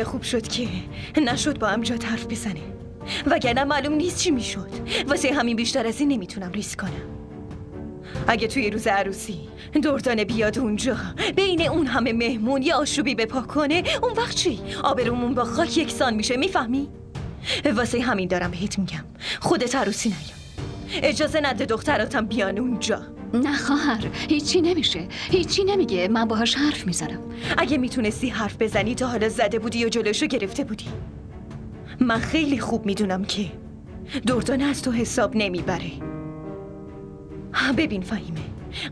خوب شد که نشد با امجاد حرف بزنه، وگرنه معلوم نیست چی میشد. واسه همین بیشتر از این نمیتونم ریسک کنم. اگه توی روز عروسی دردانه بیاد اونجا بین اون همه مهمون یا آشوبی بپا کنه، اون وقت چی؟ آبرومون با خاک یکسان میشه، میفهمی؟ واسه همین دارم بهت میگم خودت عروسی نیا، اجازه نده دختراتم بیان اونجا. نه خواهر، هیچی نمیشه، هیچی نمیگه، من باهاش حرف میزنم. اگه میتونستی حرف بزنی تا حالا زده بودی یا جلوشو گرفته بودی. من خیلی خوب میدونم که دردانه از تو حساب نمیبره. ببین فهیمه،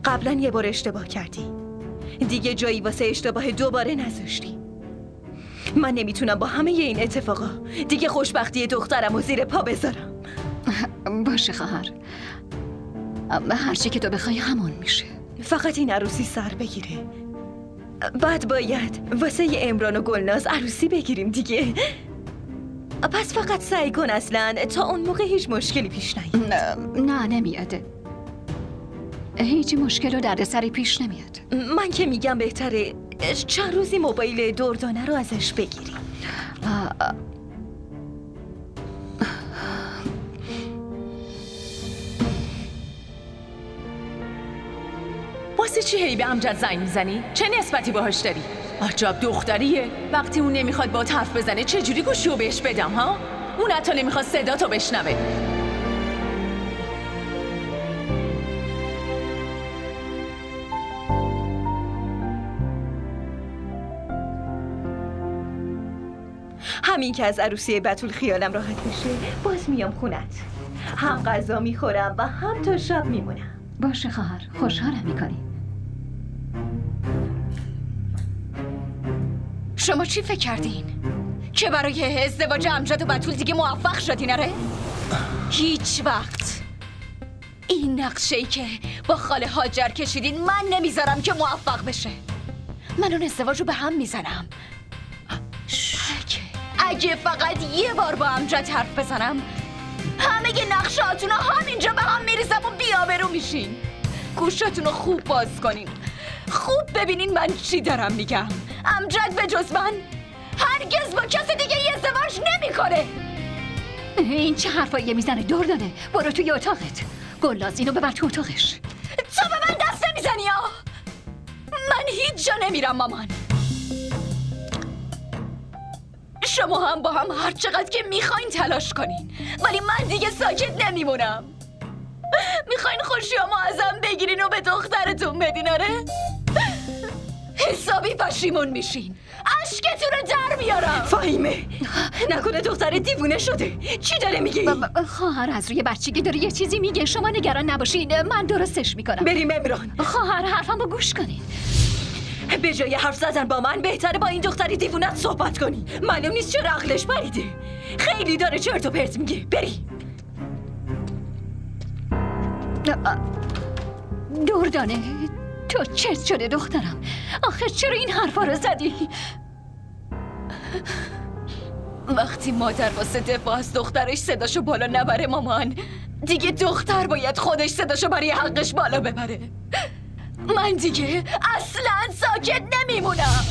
قبلا یه بار اشتباه کردی، دیگه جایی واسه اشتباه دوباره نذاشتی. من نمیتونم با همه این اتفاقا دیگه خوشبختی دخترم و زیر پا بذارم. باشه خواهر، هرچی که تو بخوای همون میشه. فقط این عروسی سر بگیره، بعد باید واسه امران و گلناز عروسی بگیریم دیگه. پس فقط سعی کن اصلا تا اون موقع هیچ مشکلی پیش نیاد. نه نمیاد، هیچ مشکل و دردسری پیش نمیاد. من که میگم بهتره چند روزی موبایل دردانه رو ازش بگیری. واسه چی هی به امجد زنگ میزنی؟ چه نسبتی باهاش داری؟ عجب دختریه. وقتی اون نمیخواد با حرف بزنه چجوری گوشیو بهش بدم ها؟ اون حتی نمیخواد صداتو بشنوه. همین که از عروسی بتول خیالم راحت بشه باز میام خونت، هم غذا میخورم و هم تا شب میمونم. باشه خواهر، خوشحالم میکنی. شما چی فکر کردین؟ که برای ازدواج امجد و بتول دیگه موفق شدین آره؟ هیچ وقت. این نقشه‌ای که با خاله هاجر کشیدین من نمیذارم که موفق بشه. من اون ازدواج رو به هم میزنم. اگه فقط یه بار با امجد حرف بزنم همه نقشاتون رو همینجا به هم میریزم و بی‌آبرو میشین. گوشاتون رو خوب باز کنین، خوب ببینین من چی دارم میگم. امجد به جز من هرگز با کسی دیگه ازدواج نمیکنه. این چه حرفایی میزنه دردانه؟ برو توی اتاقت، گلناز اینو ببر تو اتاقش. تو به من دست نمیزنی یا؟ من هیچ جا نمیرم مامان. شما هم با هم هر چقدر که میخواین تلاش کنین، ولی من دیگه ساکت نمیمونم. میخواین خوشیامو ازم بگیرین و به دخترتون بدین آره؟ حسابی پشیمون میشین، اشکتون رو در میارم. فهیمه، نکنه دختر دیوونه شده؟ چی داره میگی؟ خواهر از روی بچگی داره یه چیزی میگه، شما نگران نباشین، من درستش میکنم. بریم امران. خواهر حرفمو گوش کنین. به جای حرف زدن با من بهتره با این دختر دیوونت صحبت کنی. معلوم نیست چرا عقلش پریده، خیلی داره چرت و پرت میگه. بری. دردانه، تو چرت شده دخترم، آخه چرا این حرفا رو زدی؟ وقتی مادر واسه دفاع از دخترش صداشو بالا نبره مامان، دیگه دختر باید خودش صداشو برای حقش بالا ببره. من دیگه اصلاً ساکت نمیمونم.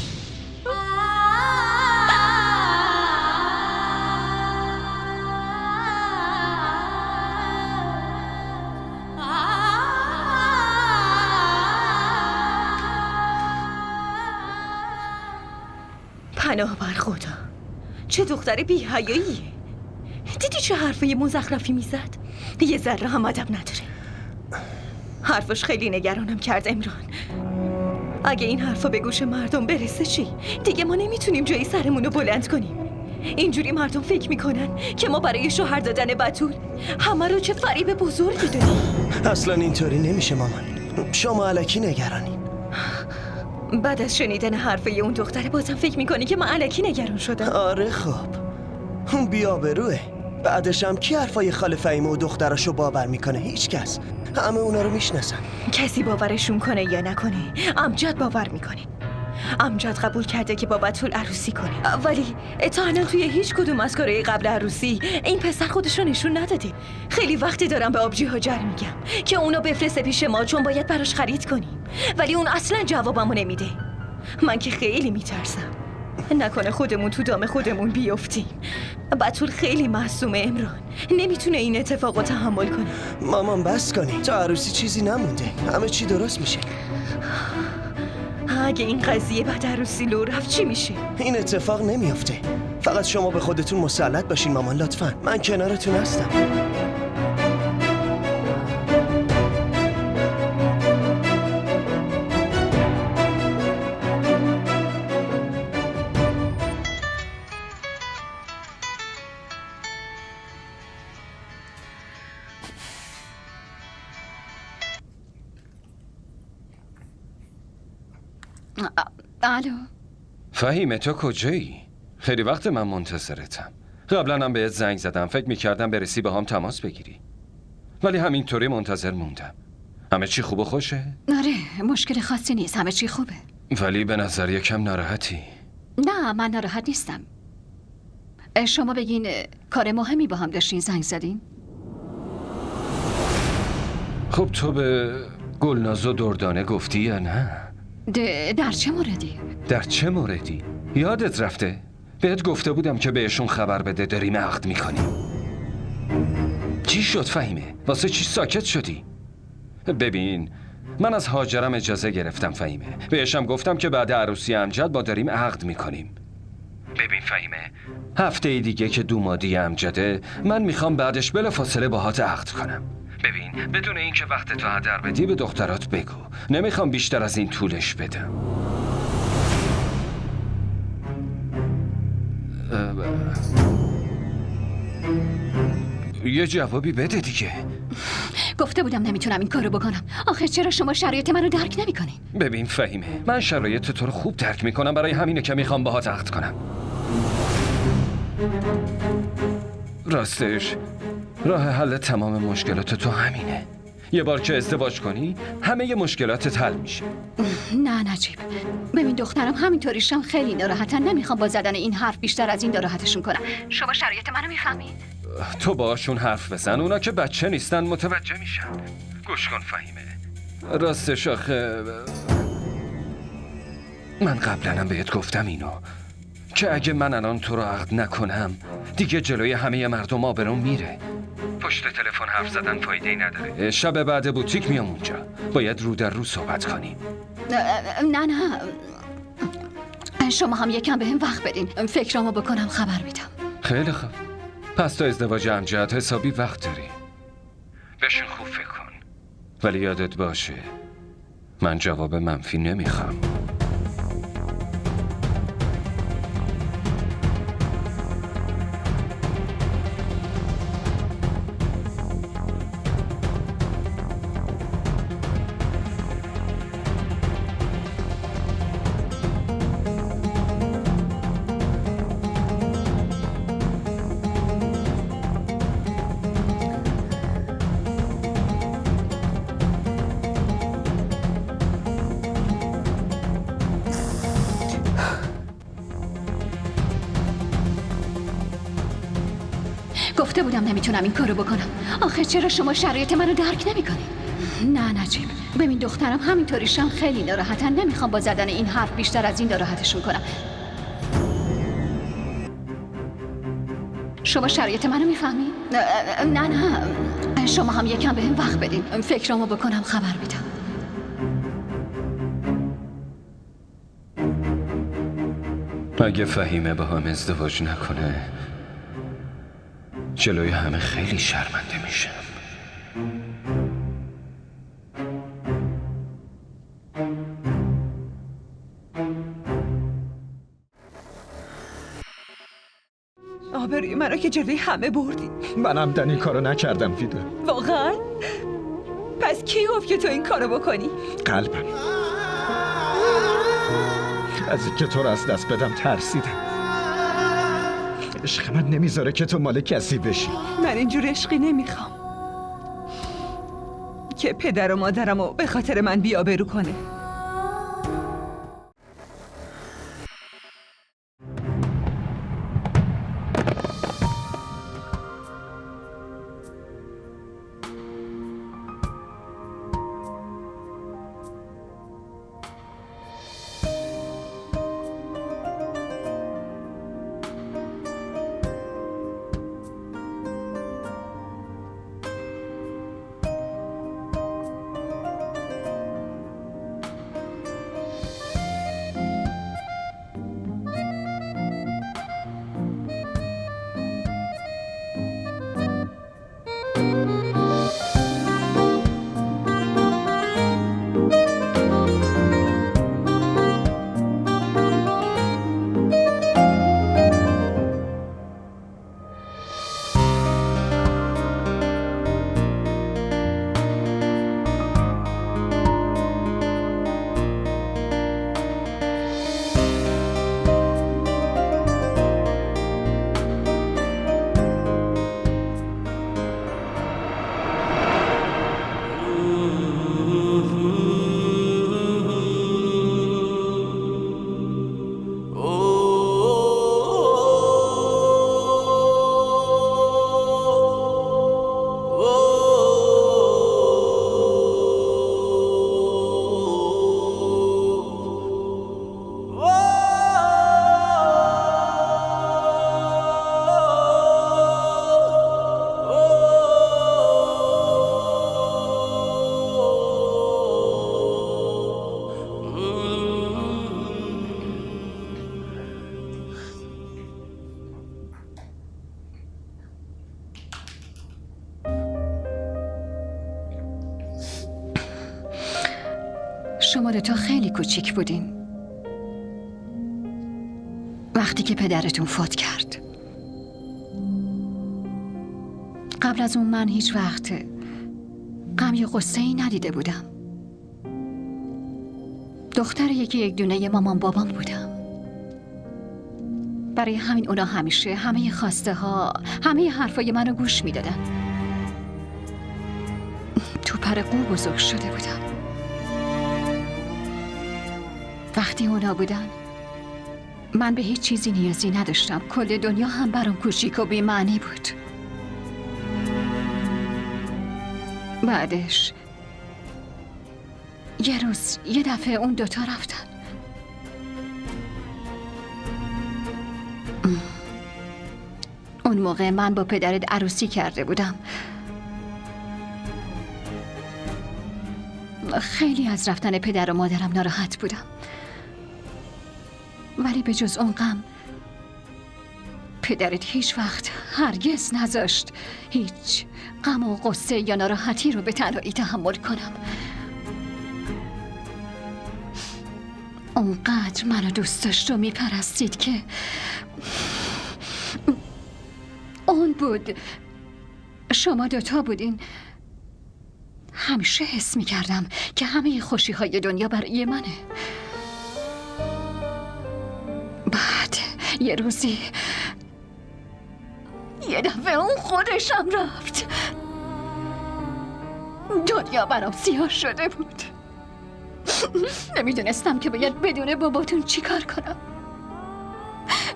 پناه بر خدا، چه دختر بی‌حیاییه. دیدی چه حرفای مزخرفی میزد؟ یه ذره هم ادب نداره. حرفش خیلی نگرانم کرد امران. اگه این حرفا به گوش مردم برسه چی؟ دیگه ما نمیتونیم جایی سرمونو بلند کنیم. اینجوری مردم فکر میکنن که ما برای شوهر دادن بتول همه رو چه فریب بزرگی دادیم. اصلا اینطوری نمیشه مامان، شما الکی نگرانین. بعد از شنیدن حرفای اون دختره بازم فکر میکنی که من الکی نگران شدم؟ آره خب، اون بی‌آبروئه. بعدش هم کی حرفای خاله فهیمه و دختراشو باور میکنه؟ هیچ کس. همه اونا رو میشناسن. کسی باورشون کنه یا نکنه، امجد باور میکنه. امجد قبول کرده که با بتول عروسی کنه، ولی تا الان توی هیچ کدوم از کارهای قبل عروسی این پسر خودشو نشون نداده. خیلی وقتی دارم به آبجی هاجر میگم که اونو بفرسته پیش ما چون باید براش خرید کنیم، ولی اون اصلا جوابمو نمیده. من که خیلی میترسم. نکنه خودمون تو دام خودمون بیفتیم. بطول خیلی معصومه امران، نمیتونه این اتفاق رو تحمل کنه. مامان بس کنی، تا عروسی چیزی نمونده، همه چی درست میشه. اگه این قضیه بعد عروسی لو رفت چی میشه؟ این اتفاق نمیافته. فقط شما به خودتون مسلط باشین مامان، لطفا. من کنارتون هستم. الو. فهیمه تو کجایی؟ خیلی وقت من منتظرتم. قبلا هم بهت زنگ زدم، فکر میکردم برسی با هم تماس بگیری، ولی همینطوری منتظر موندم. همه چی خوب و خوشه؟ آره، مشکل خاصی نیست، همه چی خوبه. ولی به نظر یکم ناراحتی. نه، من ناراحت نیستم. شما بگین کار مهمی با هم داشتین زنگ زدین؟ خب تو به گلناز و دردانه گفتی یا نه؟ در چه موردی؟ در چه موردی؟ یادت رفته؟ بهت گفته بودم که بهشون خبر بده داریم عقد میکنیم. چی شد فهیمه؟ واسه چی ساکت شدی؟ ببین، من از هاجرم اجازه گرفتم فهیمه. بهشم گفتم که بعد عروسی امجد با داریم عقد میکنیم. ببین فهیمه، هفته دیگه که دومادی امجده، من میخوام بعدش بلافاصله باهات عقد کنم. ببین، بدون اینکه وقت تو هدر بدی به دخترات بگو. نمیخوام بیشتر از این طولش بدم. یه جوابی بده دیگه. گفته بودم نمیتونم این کارو بکنم. آخه چرا شما شرایط منو درک نمیکنین؟ ببین فهیمه، من شرایط تو رو خوب درک میکنم، برای همینه که میخوام باهات عقد کنم. راستش راه حل تمام مشکلات تو همینه. یه بار که ازدواج کنی همه ی مشکلاتت حل میشه. نه نجیب، ببین دخترم همینطوریشم خیلی ناراحتن. نمیخوام با زدن این حرف بیشتر از این ناراحتشون کنم. شما شرایط منو میفهمید؟ تو باشون حرف بزن، اونا که بچه نیستن متوجه میشن. گوش کن فهیمه، راستش آخه من قبلنم بهت گفتم اینو، که اگه من الان تو رو عقد نکنم دیگه جلوی همه مردم آبروم میره. پشت تلفن حرف زدن فایده‌ای نداره. شب بعد بوتیک میام اونجا، باید رو در رو صحبت کنیم. نه شما هم یکم بهم وقت بدین، فکرامو بکنم خبر میدم. خیلی خوب، پس تا ازدواج امجد حسابی وقت داری. بشین خوب فکر کن، ولی یادت باشه من جواب منفی نمیخوام. گفته بودم نمیتونم این کارو بکنم. آخه چرا شما شرایط منو درک نمیکنین؟ نه نجیب، ببین دخترم همینطوریشم خیلی ناراحتن. نمیخوام با زدن این حرف بیشتر از این ناراحتشون کنم. شما شرایط منو میفهمین؟ نه شما هم یکم بهم وقت بدین، فکرامو بکنم خبر میدم. اگه فهیمه با هم ازدواج نکنه جلوی همه خیلی شرمنده میشم. آبروی منو که جلوی همه بردی. منم این کارو نکردم ویدا. واقعا؟ پس کی گفت که تو این کارو بکنی؟ قلبم از اینکه تو رو از دست بدم ترسیدم. عشق من نمیذاره که تو مال کسی بشی. من اینجور عشقی نمیخوام که پدر و مادرمو به خاطر من بی‌آبرو کنه. شما دوتا خیلی کوچیک بودین وقتی که پدرتون فوت کرد. قبل از اون من هیچ وقت غم یا غصه‌ای ندیده بودم. دختر یک دونه مامان بابام بودم. برای همین اونا همیشه همه خواسته ها، همه حرفای منو گوش میدادن. تو پر قو بزرگ شده بودم. وقتی اونا بودن من به هیچ چیزی نیازی نداشتم. کل دنیا هم برام کوچیک و بی‌معنی بود. بعدش یه روز یه دفعه اون دوتا رفتن. اون موقع من با پدرت عروسی کرده بودم. خیلی از رفتن پدر و مادرم ناراحت بودم، ولی به جز اون غم پدرت هیچ وقت هرگز نذاشت هیچ غم و غصه یا ناراحتی رو به تنهایی تحمل کنم. اونقدر منو دوست داشت و میپرستید که اون بود. شما دوتا بودین. همیشه حس میکردم که همه خوشی های دنیا برای منه. بعد یه روزی یه دفعه اون خودشم رفت. دنیا برام سیاه شده بود. نمیدونستم که باید بدون باباتون چی کار کنم.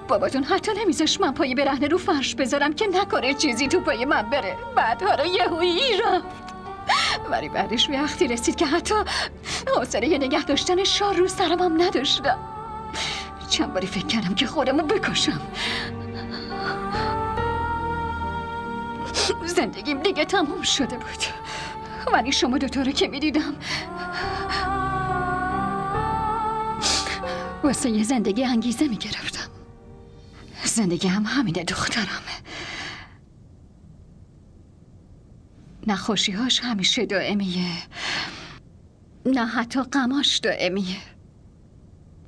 باباتون حتی نمیذاش من پای برهنه رو فرش بذارم که نکنه چیزی تو پای من بره. بعدها رو یهویی رفت. ولی بعدش به وقتی رسید که حتی حوصله نگه داشتن شار رو سرم هم نداشتم. چند باری فکر کردم که خودمو بکشم. زندگیم دیگه تموم شده بود. ولی شما دوتا رو که میدیدم واسه یه زندگی انگیزه میگرفتم. زندگی هم همینه دخترم. نخوشیهاش همیشه دائمیه، نه حتی غماش دائمیه.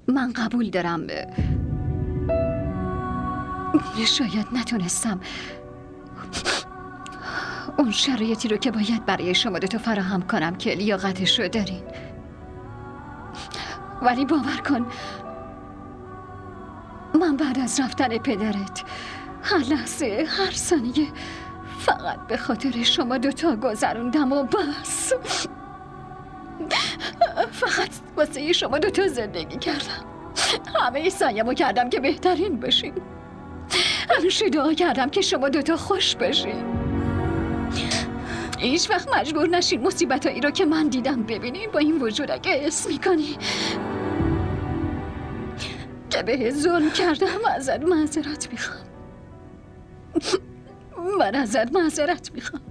من قبول دارم شاید نتونستم اون شرایطی رو که باید برای شما دوتا فراهم کنم که لیاقتش رو دارین، ولی باور کن من بعد از رفتن پدرت هر لحظه هر ثانیه فقط به خاطر شما دوتا گذروندم و بس. فقط واسه شما دوتا زندگی کردم. همه سعیمو کردم که بهترین بشین. همیشه دعا کردم که شما دوتا خوش بشین. هیچ وقت مجبور نشین مصیبتایی رو که من دیدم ببینین. با این وجود اگه حس میکنی که به ظلم کردم ازت معذرت میخوام. من ازت معذرت میخوام.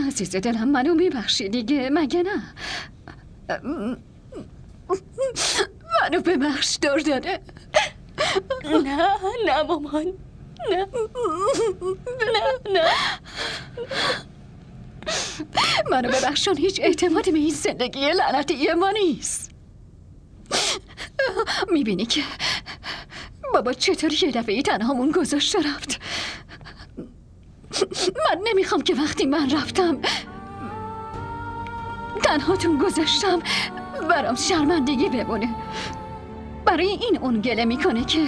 عزیز دلم منو میبخشی دیگه مگه نه؟ منو ببخش دردانه. نه مامان، نه منو ببخشون. هیچ اعتمادی به این زندگی لعنتی ما نیست. میبینی که بابا چطوری یه دفعه تنهامون گذاشت و رفت. من نمیخوام که وقتی من رفتم تنهاتون گذاشتم برام شرمندگی بمونه. برای این اون گله میکنه که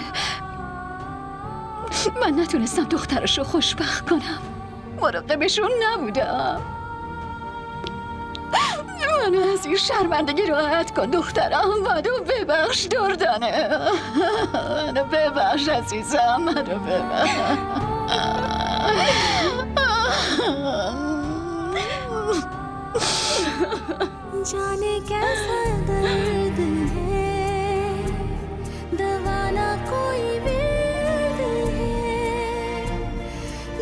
من نتونستم دخترشو خوشبخت کنم. مراقبشون نبودم. منو از این شرمندگی راحت کن دخترم. منو ببخش دردانه. منو ببخش عزیزم. منو ببخش. जाने कैसा दर्द है, दवा ना कोई विर्द है,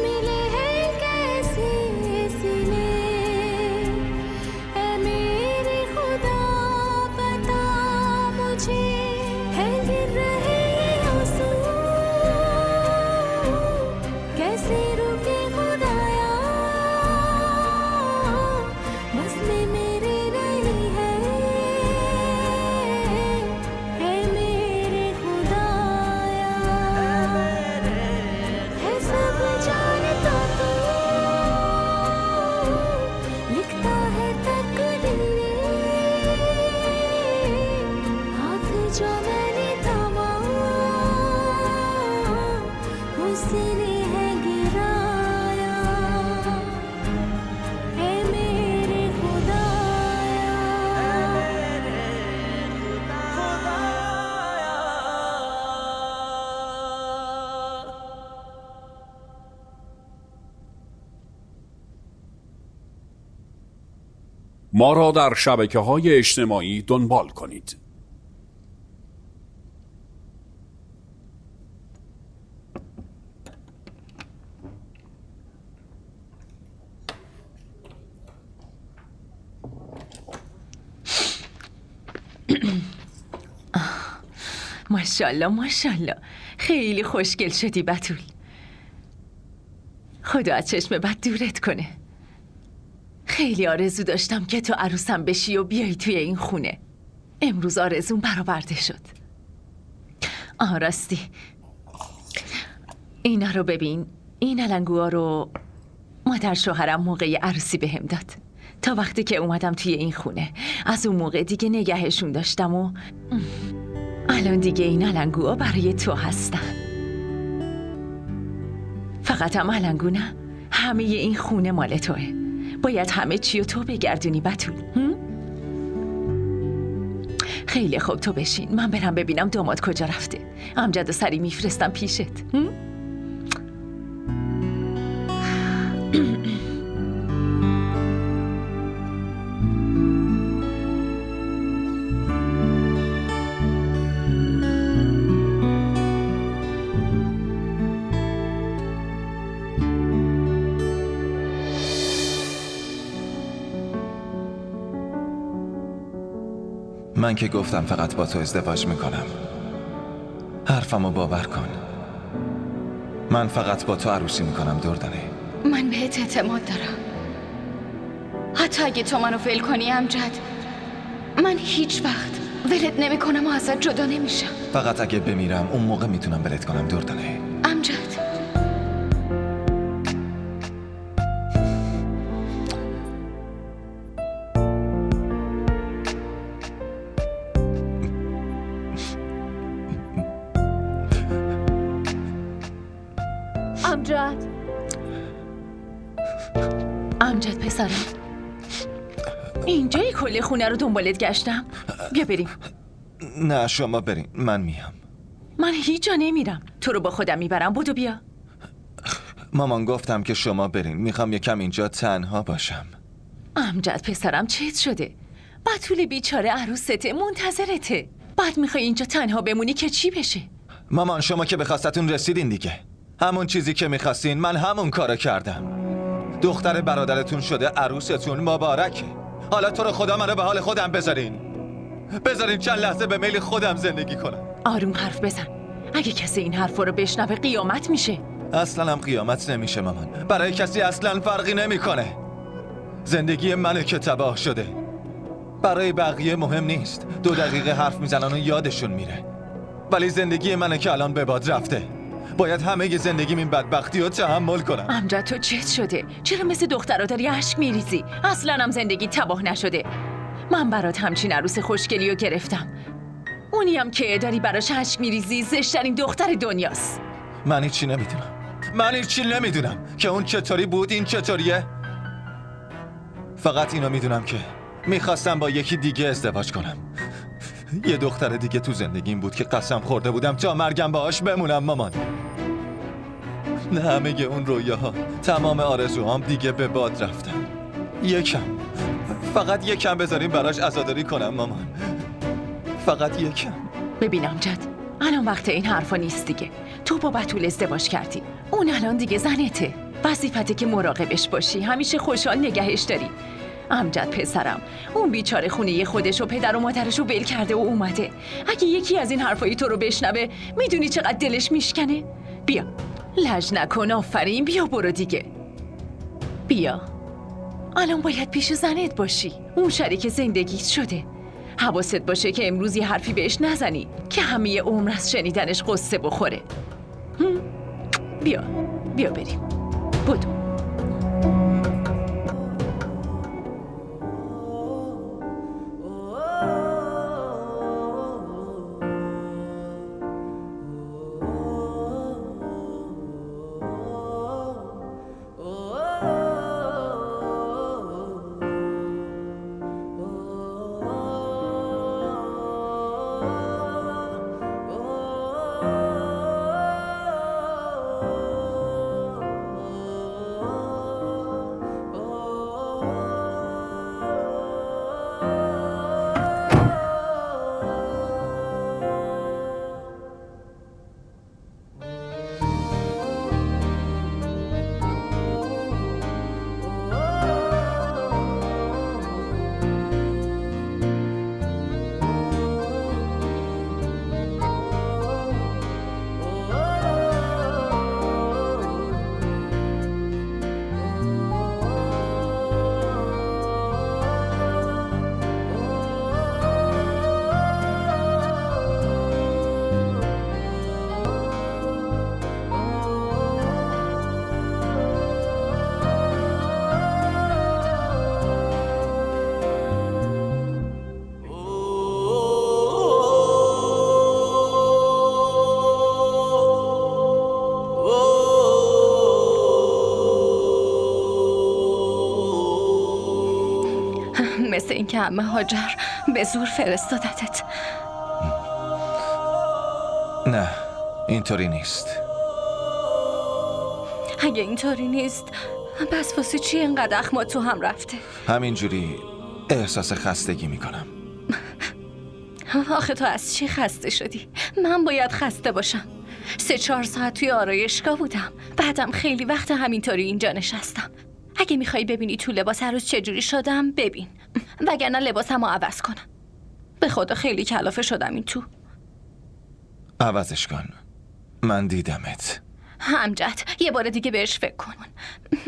मिले हैं कैसे सिले, ऐ मेरे खुदा बता मुझे, है गिर रहे ये आंसू, कैसे रुके खुदाया ما را در شبکه‌های اجتماعی دنبال کنید. ماشاءالله ماشاءالله، خیلی خوشگل شدی بتول. خدا از چشم بد دورت کنه. خیلی آرزو داشتم که تو عروسم بشی و بیایی توی این خونه. امروز آرزوم برآورده شد. راستی اینا رو ببین. این علنگوها رو مادر شوهرم موقع عروسی بهم داد. تا وقتی که اومدم توی این خونه از اون موقع دیگه نگهشون داشتم و الان دیگه این علنگوها برای تو هستن. فقط هم علنگو نه، همه این خونه مال توه. باید همه چی رو تو بگردونی بتول. خیلی خوب، تو بشین، من برم ببینم داماد کجا رفته. امجد و سری میفرستم پیشت. من که گفتم فقط با تو ازدواج میکنم. حرفمو باور کن. من فقط با تو عروسی میکنم دردانه. من بهت اعتماد دارم. حتی اگه تو منو فیل کنی امجد، من هیچ وقت ولت نمی کنم و ازت جدا نمیشم. فقط اگه بمیرم اون موقع میتونم ولت کنم دردانه. امجد، امجد پسرم، اینجایی کل خونه رو دنبالت گشتم. بیا بریم. نه شما برین، من میام. من هیچ جا نمیرم، تو رو با خودم میبرم. بدو بیا. مامان گفتم که شما برین، میخوام یکم اینجا تنها باشم. امجد پسرم چت شده؟ بتول بیچاره عروسته منتظرته. بعد میخوای اینجا تنها بمونی که چی بشه؟ مامان شما که به خواستتون رسیدین دیگه. همون چیزی که میخواستین من همون کارو کردم. دختر برادرتون شده عروستون، مبارکه. حالا تو رو خدا منو به حال خودم بذارین چند لحظه به میل خودم زندگی کنم. آروم حرف بزن. اگه کسی این حرفا رو بشنوه قیامت میشه. اصلا هم قیامت نمیشه مامان. برای کسی اصلا فرقی نمیکنه. زندگی منه که تباه شده. برای بقیه مهم نیست. 2 دقیقه حرف میزنن و یادشون میره. ولی زندگی منه که الان به باد رفته. باید همه زندگیم این بدبختی رو تحمل کنم. امجد تو چت شده؟ چرا مثل دخترها داری اشک میریزی؟ اصلا هم زندگی تباه نشده. من برات همچین عروس خوشگلی رو گرفتم. اونی هم که داری براش اشک میریزی زشترین دختر دنیاست. من هیچی نمیدونم که اون چطوری بود، این چطوریه. فقط اینو میدونم که میخواستم با یکی دیگه ازدواج کنم. یه دختر دیگه تو زندگیم بود که قسم خورده بودم تا مرگم باهاش بمونم مامان. نه همه اون رویاها، تمام آرزوهام دیگه به باد رفتن. فقط یکم بذاریم براش عزاداری کنم مامان. فقط یکم. ببین امجد، الان وقت این حرفا نیست دیگه. تو با بتول ازدواج کردی، اون الان دیگه زنته. وظیفته که مراقبش باشی، همیشه خوشحال نگهش داری. امجد پسرم، اون بیچاره خونه خودش و پدر و مادرش رو ول کرده و اومده. اگه یکی از این حرفایی تو رو بشنوه، میدونی چقدر دلش میشکنه؟ بیا، لج نکن. آفرین، بیا برو دیگه. بیا. الان باید پیش زنت باشی. اون شریک زندگیت شده. حواست باشه که امروز یه حرفی بهش نزنی که همه عمر از شنیدنش قصه بخوره. بیا بریم. بدو. مثل اینکه عمه هاجر به زور فرستادتت. نه، اینطوری نیست. اگه اینطوری نیست پس واسه چی اینقدر اخما تو هم رفته؟ همینجوری احساس خستگی میکنم. آخه تو از چی خسته شدی؟ من باید خسته باشم. 3-4 ساعت توی آرایشگاه بودم، بعدم خیلی وقت همینطوری اینجا نشستم. اگه میخوای ببینی تو لباس عروس چجوری شدم ببین، وگرنه لباسمو عوض کنم. به خدا خیلی کلافه شدم این تو. عوضش کن، من دیدمت. امجد یه بار دیگه بهش فکر کن.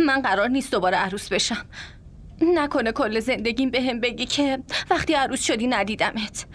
من قرار نیست دوباره عروس بشم. نکنه کل زندگیم بهم بگی که وقتی عروس شدی ندیدمت.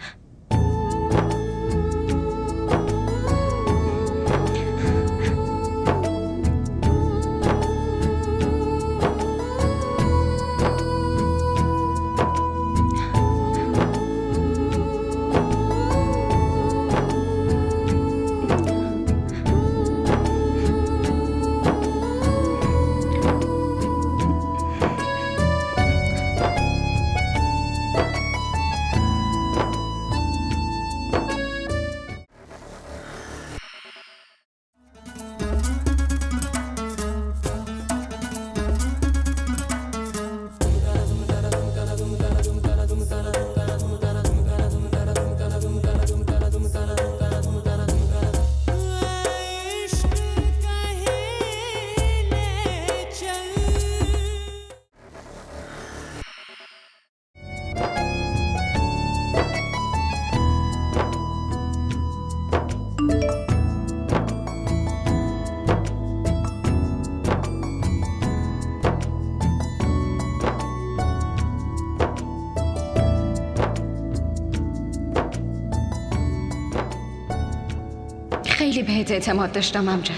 خیلی بهت اعتماد داشتم امجد.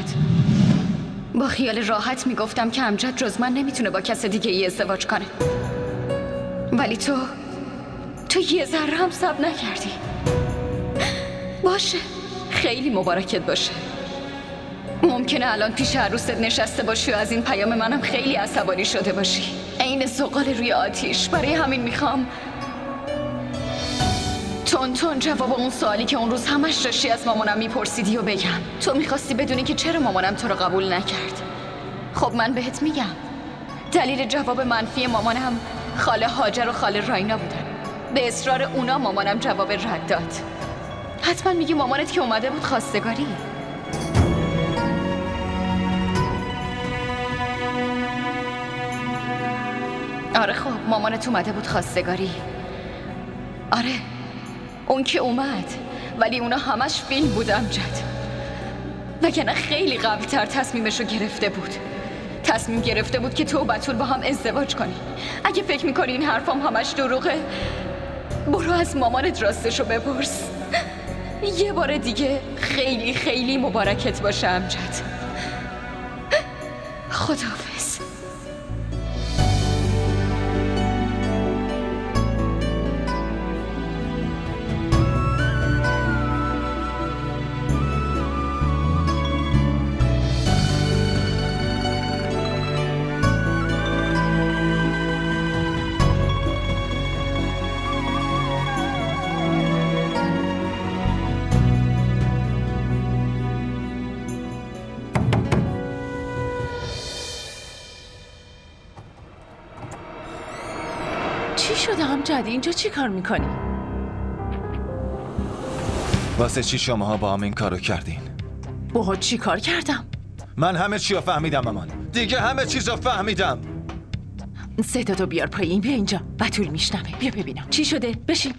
با خیال راحت میگفتم که امجد جز من نمیتونه با کس دیگه ای ازدواج کنه. ولی تو یه ذره هم صبر نکردی. باشه، خیلی مبارکت باشه. ممکنه الان پیش عروست نشسته باشی و از این پیام منم خیلی عصبانی شده باشی. عین زغال روی آتیش. برای همین میخوام تون جواب اون سوالی که اون روز همش داشتی از مامانم میپرسیدی و بگم. تو میخواستی بدونی که چرا مامانم تو رو قبول نکرد. خب من بهت میگم. دلیل جواب منفی مامانم خاله هاجر و خاله راینا بودن. به اصرار اونا مامانم جواب رد داد. حتما میگی مامانت که اومده بود خواستگاری. آره خب مامانت اومده بود خواستگاری. آره اون که اومد، ولی اونا همش فیلم بود امجد. وگرنه خیلی قبلتر تصمیمشو گرفته بود. تصمیم گرفته بود که تو و بتول با هم ازدواج کنی. اگه فکر میکنی این حرفام همش دروغه، برو از مامانت راستشو بپرس. یه بار دیگه خیلی خیلی مبارکت باشه امجد. خداحافظ. چی شده امجد؟ اینجا چی کار میکنی؟ واسه چی شماها با هم این کارو کردین؟ باها چی کار کردم؟ من همه چی رو فهمیدم مامان. دیگه همه چیز رو فهمیدم. صداتو بیار پایین. بیا اینجا، بتول میشنوه. بیا ببینم چی شده. بشین.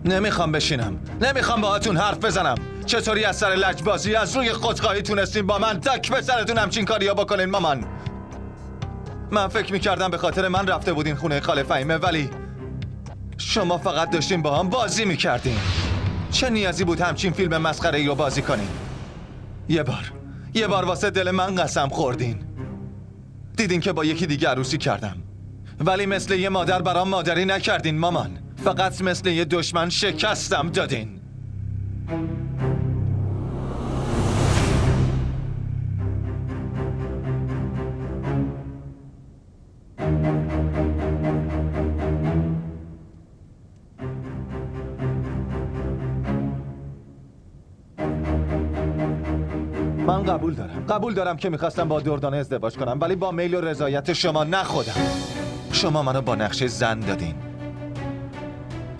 نمیخوام بشینم. نمیخوام باهاتون حرف بزنم. چطوری از سر لجبازی از روی خودخواهی تونستین با من تک به سرتون همچین کاریا بکنین مامان؟ من فکر میکردم به خاطر من رفته بودین خونه خاله فهیمه، ولی شما فقط داشتین با هم بازی میکردین. چه نیازی بود همچین فیلم مسخره‌ای رو بازی کنین؟ یه بار واسه دل من قسم خوردین. دیدین که با یکی دیگه عروسی کردم، ولی مثل یه مادر برام مادری نکردین مامان. فقط مثل یه دشمن شکستم دادین. قبول دارم که میخواستم با دردانه ازدواج کنم، ولی با میل و رضایت شما، نه خودم. شما منو با نقشه زن دادین.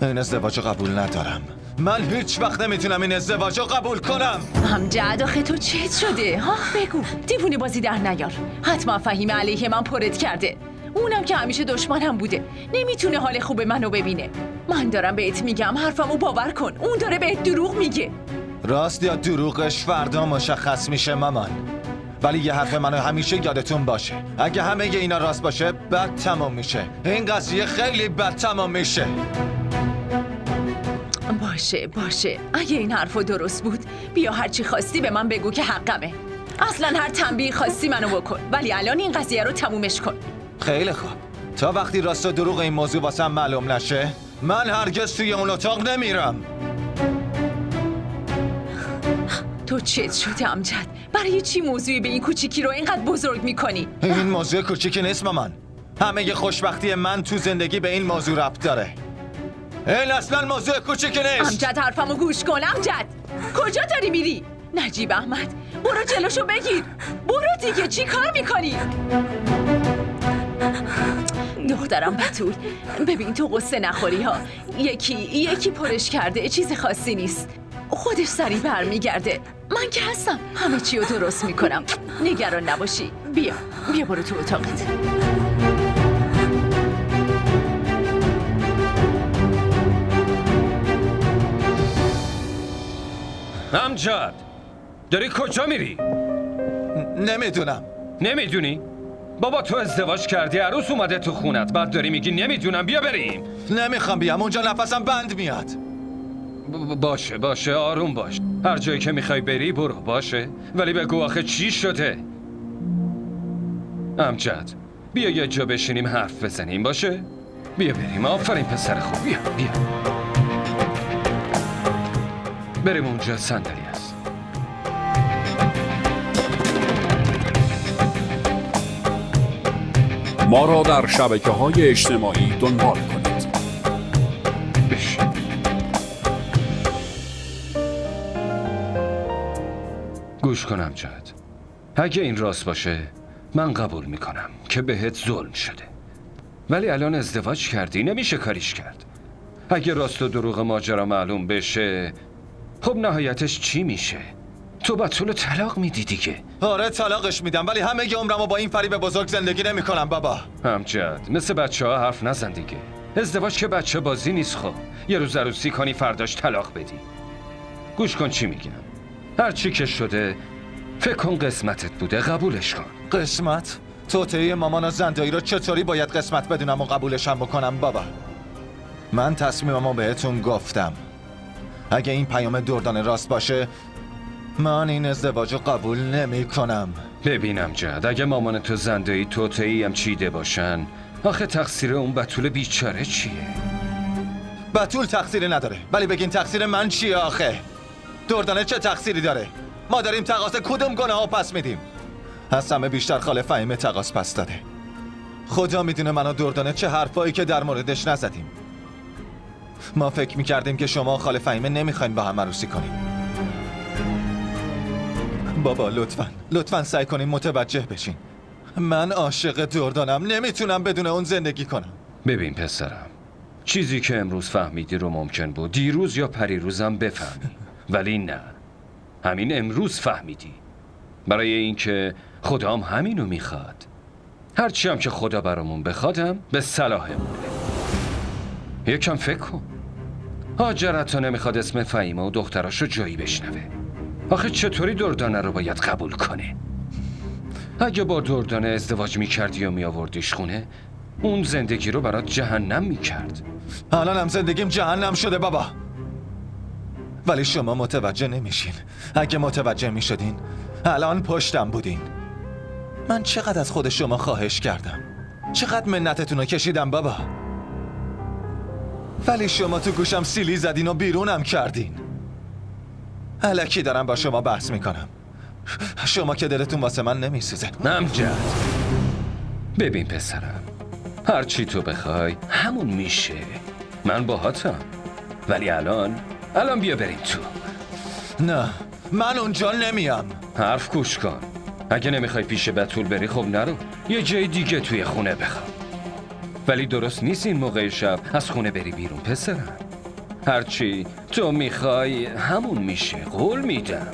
این ازدواج رو قبول ندارم. من هیچ وقت نمیتونم این ازدواج رو قبول کنم. امجد آخه تو چیت شده؟ ها بگو، دیوونه بازی در نیار. حتما فهیم علیه من پرت کرده. اونم که همیشه دشمنم بوده، نمیتونه حال خوب منو ببینه. من دارم بهت میگم حرفمو باور کن، اون داره بهت دروغ میگه. راست یا دروغش فردا مشخص میشه مامان. ولی یه حرف منو همیشه یادتون باشه، اگه همه اینا راست باشه بد تمام میشه. این قضیه خیلی بد تمام میشه. باشه اگه این حرفو درست بود بیا هرچی خواستی به من بگو که حقمه. اصلا هر تنبیه خواستی منو بکن، ولی الان این قضیه رو تمومش کن. خیلی خوب، تا وقتی راست و دروغ این موضوع واسم معلوم نشه من هرگز توی اون اتاق نمیرم. تو چت شده امجد؟ برای چی موضوعی به این کوچیکی رو اینقدر بزرگ میکنی؟ این موضوع کوچیکی نیست مامان. همه ی خوشبختی من تو زندگی به این موضوع ربط داره. این اصلا موضوع کوچیکی نیست. امجد حرفمو گوش کن. امجد کجا داری میری؟ نجیب احمد برو جلوشو بگیر. برو دیگه، چی کار میکنی؟ دخترم بتول، ببین تو قصه نخوری ها. یکی پرش کرده، چیز خاصی نیست. خودش سریع برمیگرده. من که هستم، همه چی رو درست میکنم. نگران نباشی. بیا برو تو اتاقت. امجد داری کجا میری؟ نمیدونم. نمیدونی؟ بابا تو ازدواج کردی، عروس اومده تو خونت، بعد داری میگی نمیدونم. بیا بریم. نمیخوام بیام، اونجا نفسم بند میاد. باشه آروم باش. هر جایی که میخوای بری برو، باشه؟ ولی بگو آخه چی شده؟ امجد بیا یه جا بشینیم حرف بزنیم، باشه؟ بیا بریم. آفرین پسر خوب. بیا بریم اونجا، صندلی هست. ما را در شبکه‌های اجتماعی دنبال کنید. بشین. گوش کن امجد، اگه این راست باشه من قبول میکنم که بهت ظلم شده، ولی الان ازدواج کردی، نمیشه کاریش کرد. اگه راست و دروغ ماجرا معلوم بشه، خب نهایتش چی میشه؟ تو بتول طلاق میدی دیگه. آره طلاقش میدم، ولی همه عمرمو با این فریب بزرگ زندگی نمیکنم بابا. امجد مثل بچه‌ها حرف نزن دیگه. ازدواج که بچه بازی نیست. خب یه روز عروسی کنی فرداش طلاق بدی. گوش کن چی میگم. هر چی که شده فکر کن قسمتت بوده، قبولش کن. قسمت؟ توطئه مامان و زندایی رو چطوری باید قسمت بدونم و قبولشم بکنم بابا؟ من تصمیممو بهتون گفتم. اگه این پیام دردانه راست باشه من این ازدواج رو قبول نمی کنم. ببینم جد، اگه مامان تو زندایی توطئه‌ای هم چیده باشن، آخه تقصیر اون بتول بیچاره چیه؟ بتول تقصیری نداره، ولی بگین تقصیر من چیه آخه؟ دردانه چه تقصیری داره؟ ما داریم تقاص کدوم گناهو پس میدیم؟ از همه بیشتر خاله فهیمه تقاص پس داده. خدا میدونه من و دردانه چه حرفایی که در موردش نزدیم. ما فکر میکردیم که شما خاله فهیمه نمیخواین با هم عروسی کنیم. بابا لطفاً سعی کنین متوجه بشین. من عاشق دردانم، نمیتونم بدون اون زندگی کنم. ببین پسرم، چیزی که امروز فهمیدی رو ممکن بود دیروز یا پریروزم بفهمی، ولی نه، همین امروز فهمیدی. برای اینکه خدام همینو میخواد. هرچی هم که خدا برامون بخوادم به صلاحمونه. یکم فکر کن. هاجر حتی نمیخواد اسم فهیمه و دختراشو جایی بشنوه. آخه چطوری دردانه رو باید قبول کنه؟ اگه با دردانه ازدواج میکردی و میآوردیش خونه، اون زندگی رو برات جهنم میکرد. الانم زندگیم جهنم شده بابا. ولی شما متوجه نمیشین. اگه متوجه میشدین الان پشتم بودین. من چقدر از خود شما خواهش کردم، چقدر منتتون رو کشیدم بابا، ولی شما تو گوشم سیلی زدین و بیرونم کردین. الکی دارم با شما بحث میکنم. شما که دلتون واسه من نمیسوزه. امجد ببین پسرم، هر چی تو بخوای همون میشه. من باهاتم، ولی الان بیا بریم تو. نه من اونجا نمیام. حرف گوش کن. اگه نمیخوای پیش بتول بری خب نرو، یه جای دیگه توی خونه بخواب. ولی درست نیست این موقع شب از خونه بری بیرون پسرم. هرچی تو میخوای همون میشه، قول میدم.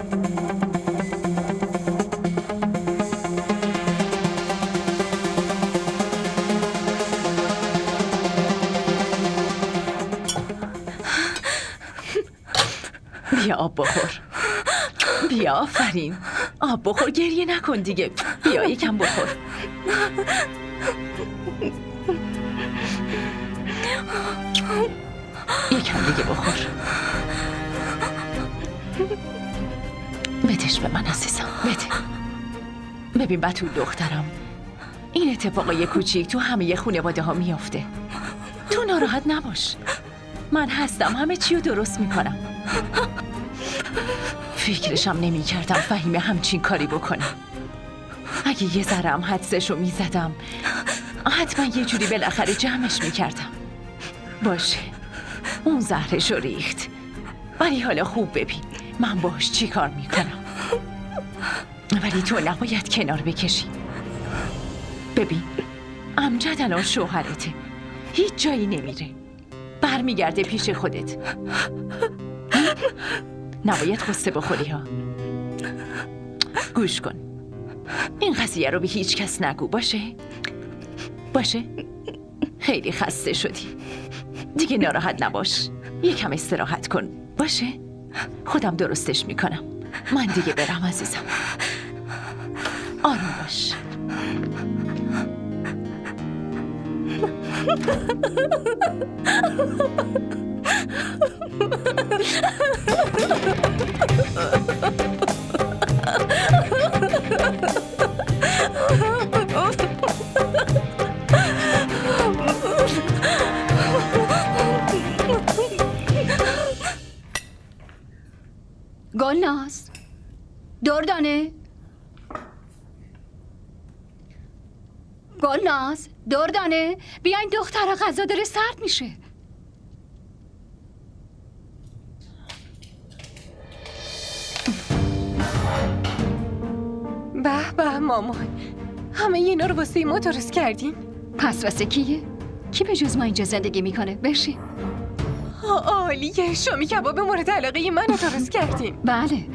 بیا آب بخور. بیا آفرین. آب بخور، گریه نکن دیگه. بیا یکم بخور. یکم دیگه بخور. بدش به من عزیزم، بده. ببین بتول دخترم، این اتفاقای کوچیک تو همه خانواده ها میافته. تو ناراحت نباش، من هستم، همه چی رو درست میکنم. فکرشم نمی کردم فهیمه همچین کاری بکنه. اگه یه ذره هم حدسشو می زدم حتما یه جوری بالاخره جمعش می کردم. باشه، اون زهرشو ریخت، ولی حالا خوب ببین من باش چی کار می کنم. ولی تو نباید کنار بکشی. ببین امجد الان شوهرته، هیچ جایی نمیره، برمیگرده پیش خودت. نباید قصه بخوری ها. گوش کن، این قضیه رو به هیچ کس نگو، باشه؟ باشه؟ خیلی خسته شدی دیگه، ناراحت نباش، یکم استراحت کن، باشه؟ خودم درستش میکنم. من دیگه برم عزیزم، آروم باش. گلناز، دردانه، گلناز، دردانه، بیاین دختر غذا داره سرد میشه. به به مامان، همه اینا رو واسه ما درست کردین؟ پس واسه کیه؟ کی به جز ما اینجا زندگی میکنه؟ بشین. عالیه، شامی کباب مورد علاقه من رو درست کردین. بله،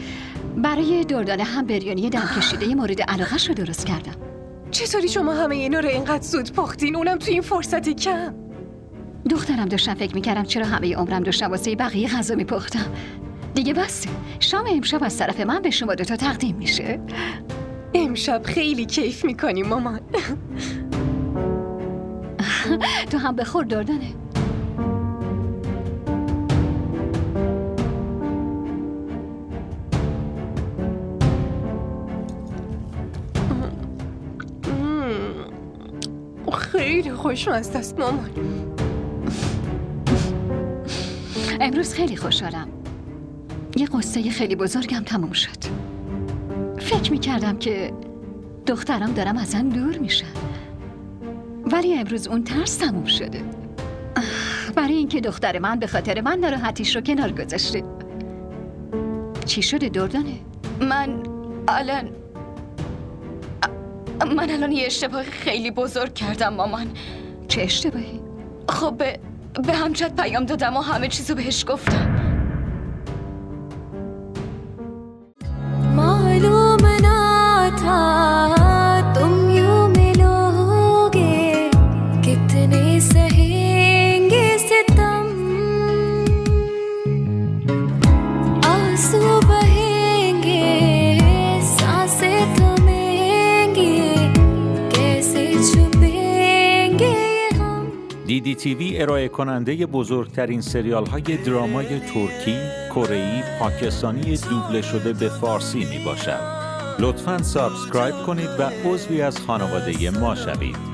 برای دردانه هم بریانی دم کشیده مورد علاقه‌ش رو درست کردم. چطوری شما همه اینا رو اینقدر زود پختین، اونم تو این فرصت کم؟ دخترم داشتم فکر میکردم چرا همه عمرم داشتم واسه بقیه غذا میپختم. دیگه بسه، شام امشب از طرف من به شما دوتا تقدیم میشه. امشب خیلی کیف میکنی مامان. تو هم بخور دردانه. خیلی خوشمزه است مامان. امروز خیلی خوشحالم. یه قصه خیلی بزرگم تموم شد. فکر میکردم که دخترم دارم ازم دور میشن، ولی امروز اون ترس تموم شده. برای اینکه دختر من به خاطر من ناراحتیش رو کنار گذاشته. چی شده دردانه؟ من الان یه اشتباه خیلی بزرگ کردم مامان. چه اشتباهی؟ خب به همجد پیام دادم و همه چیزو بهش گفتم. मालूम ना था तुम यूं मिलोगे, कितने सहेंगे सितम, आंसू बहेंगे, सांसें थमेंगी, कैसे छुपेंगे हम. DDTV ارائه کننده بزرگترین سریال های درامای ترکی، کره‌ای، پاکستانی دوبله شده به فارسی می باشد. لطفاً سابسکرایب کنید و عضوی از خانواده ما شوید.